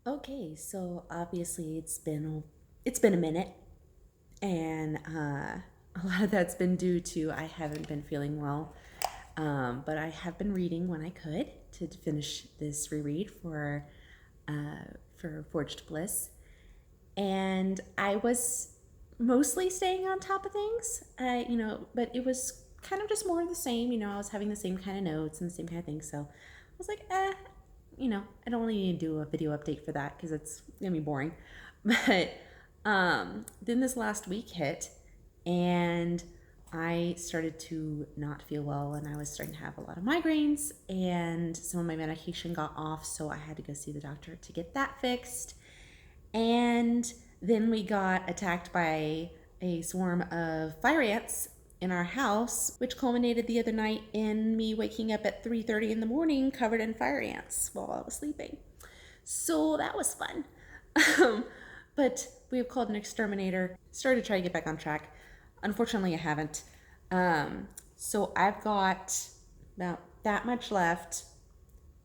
Okay, so obviously it's been a minute, and a lot of that's been due to I haven't been feeling well, but I have been reading when I could to finish this reread for Forged Bliss, and I was mostly staying on top of things, but it was kind of just more of the same. I was having the same kind of notes and the same kind of things, so I was like, I don't really need to do a video update for that because it's gonna be boring. But then this last week hit, and I started to not feel well, and I was starting to have a lot of migraines, and some of my medication got off, so I had to go see the doctor to get that fixed. And then we got attacked by a swarm of fire ants in our house, which culminated the other night in me waking up at 3:30 in the morning covered in fire ants while I was sleeping. So that was fun. But we have called an exterminator, started to try to get back on track. Unfortunately, I haven't. So I've got about that much left,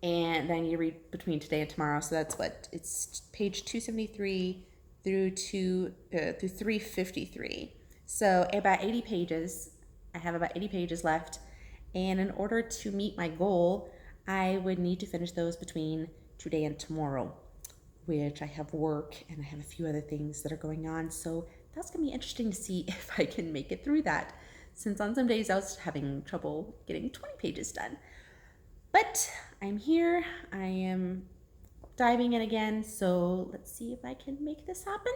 and I need to read between today and tomorrow. So that's what it's page 273 through 353. So about 80 pages. I have about 80 pages left, and in order to meet my goal, I would need to finish those between today and tomorrow, which I have work and I have a few other things that are going on. So that's gonna be interesting to see if I can make it through that, since on some days I was having trouble getting 20 pages done. But I'm here, I am diving in again, so let's see if I can make this happen.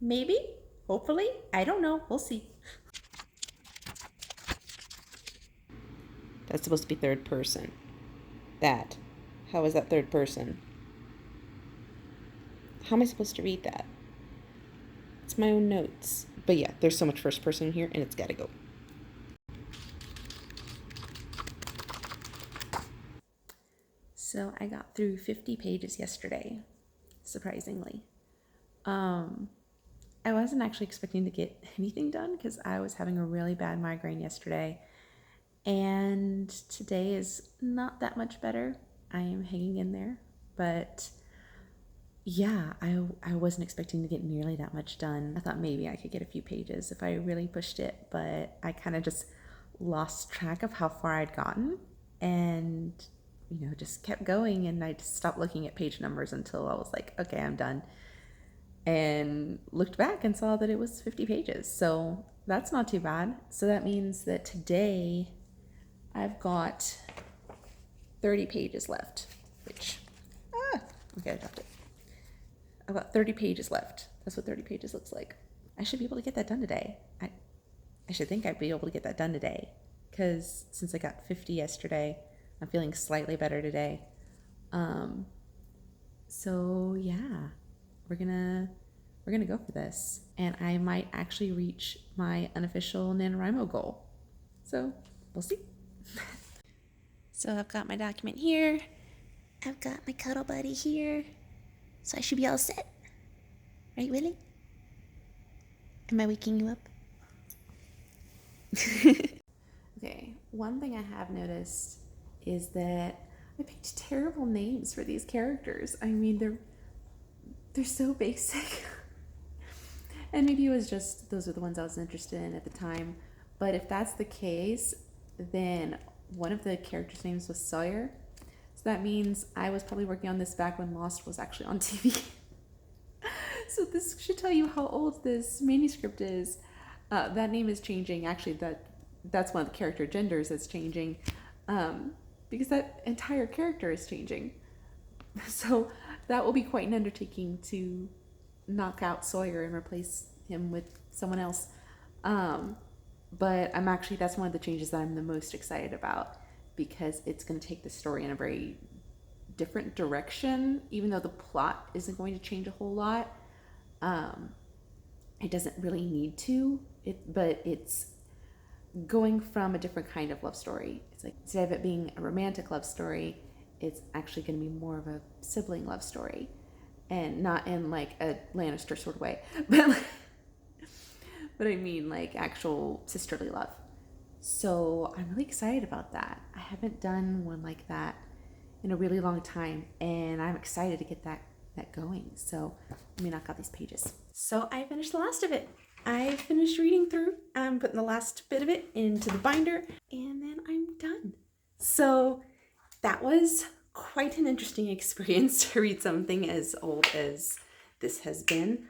Maybe, hopefully, I don't know, we'll see. That's supposed to be third person. That. How is that third person? How am I supposed to read that? It's my own notes. But yeah, there's so much first person here, and it's gotta go. So I got through 50 pages yesterday, surprisingly. I wasn't actually expecting to get anything done because I was having a really bad migraine yesterday, and today is not that much better. I am hanging in there, but yeah, I wasn't expecting to get nearly that much done. I thought maybe I could get a few pages if I really pushed it, but I kind of just lost track of how far I'd gotten, and just kept going, and I just stopped looking at page numbers until I was like, okay, I'm done. And looked back and saw that it was 50 pages. So that's not too bad. So that means that today I've got 30 pages left, which, okay, I dropped it. I've got 30 pages left. That's what 30 pages looks like. I should be able to get that done today. I should think I'd be able to get that done today, because since I got 50 yesterday, I'm feeling slightly better today. So yeah, we're gonna go for this, and I might actually reach my unofficial NaNoWriMo goal. So we'll see. So I've got my document here. I've got my cuddle buddy here. So I should be all set. Right, Willie? Am I waking you up? Okay, one thing I have noticed is that I picked terrible names for these characters. I mean, they're so basic. And maybe it was just those are the ones I was interested in at the time. But if that's the case, then one of the characters' names was Sawyer. So that means I was probably working on this back when Lost was actually on TV. So this should tell you how old this manuscript is. That name is changing. Actually, that's one of the character genders that's changing, because that entire character is changing. So that will be quite an undertaking to knock out Sawyer and replace him with someone else. But that's one of the changes that I'm the most excited about, because it's going to take the story in a very different direction, even though the plot isn't going to change a whole lot. It doesn't really need to, but it's going from a different kind of love story. It's like, instead of it being a romantic love story, it's actually going to be more of a sibling love story, and not in like a Lannister sort of way, but I mean like actual sisterly love. So I'm really excited about that. I haven't done one like that in a really long time, and I'm excited to get that that going. So let me knock out these pages. So I finished the last of it. I finished reading through. I'm putting the last bit of it into the binder, and then I'm done. So that was quite an interesting experience to read something as old as this has been.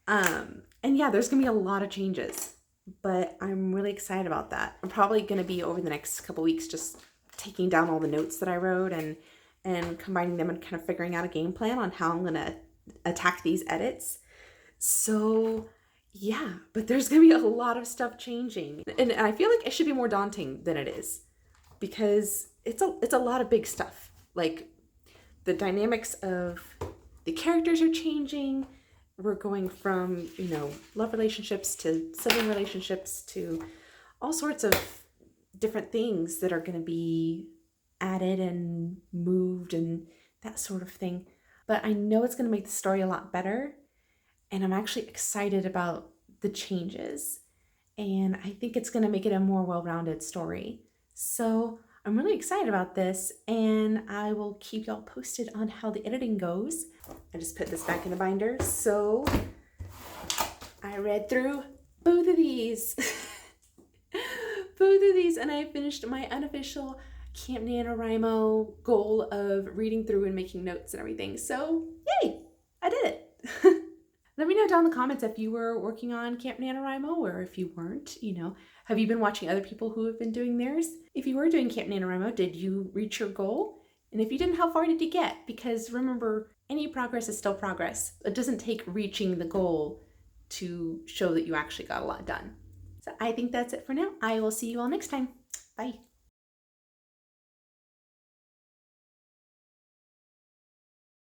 And yeah, there's gonna be a lot of changes, but I'm really excited about that. I'm probably gonna be over the next couple weeks just taking down all the notes that I wrote and combining them and kind of figuring out a game plan on how I'm gonna attack these edits. So yeah, but there's gonna be a lot of stuff changing, and I feel like it should be more daunting than it is, because it's a lot of big stuff. Like the dynamics of the characters are changing. We're going from, love relationships to sibling relationships to all sorts of different things that are going to be added and moved and that sort of thing. But I know it's going to make the story a lot better, and I'm actually excited about the changes, and I think it's going to make it a more well-rounded story. So I'm really excited about this, and I will keep y'all posted on how the editing goes. I just put this back in the binder. So I read through both of these. And I finished my unofficial Camp NaNoWriMo goal of reading through and making notes and everything. So yay, I did it. Let me know down in the comments if you were working on Camp NaNoWriMo, or if you weren't, have you been watching other people who have been doing theirs? If you were doing Camp NaNoWriMo, did you reach your goal? And if you didn't, how far did you get? Because remember, any progress is still progress. It doesn't take reaching the goal to show that you actually got a lot done. So I think that's it for now. I will see you all next time. Bye.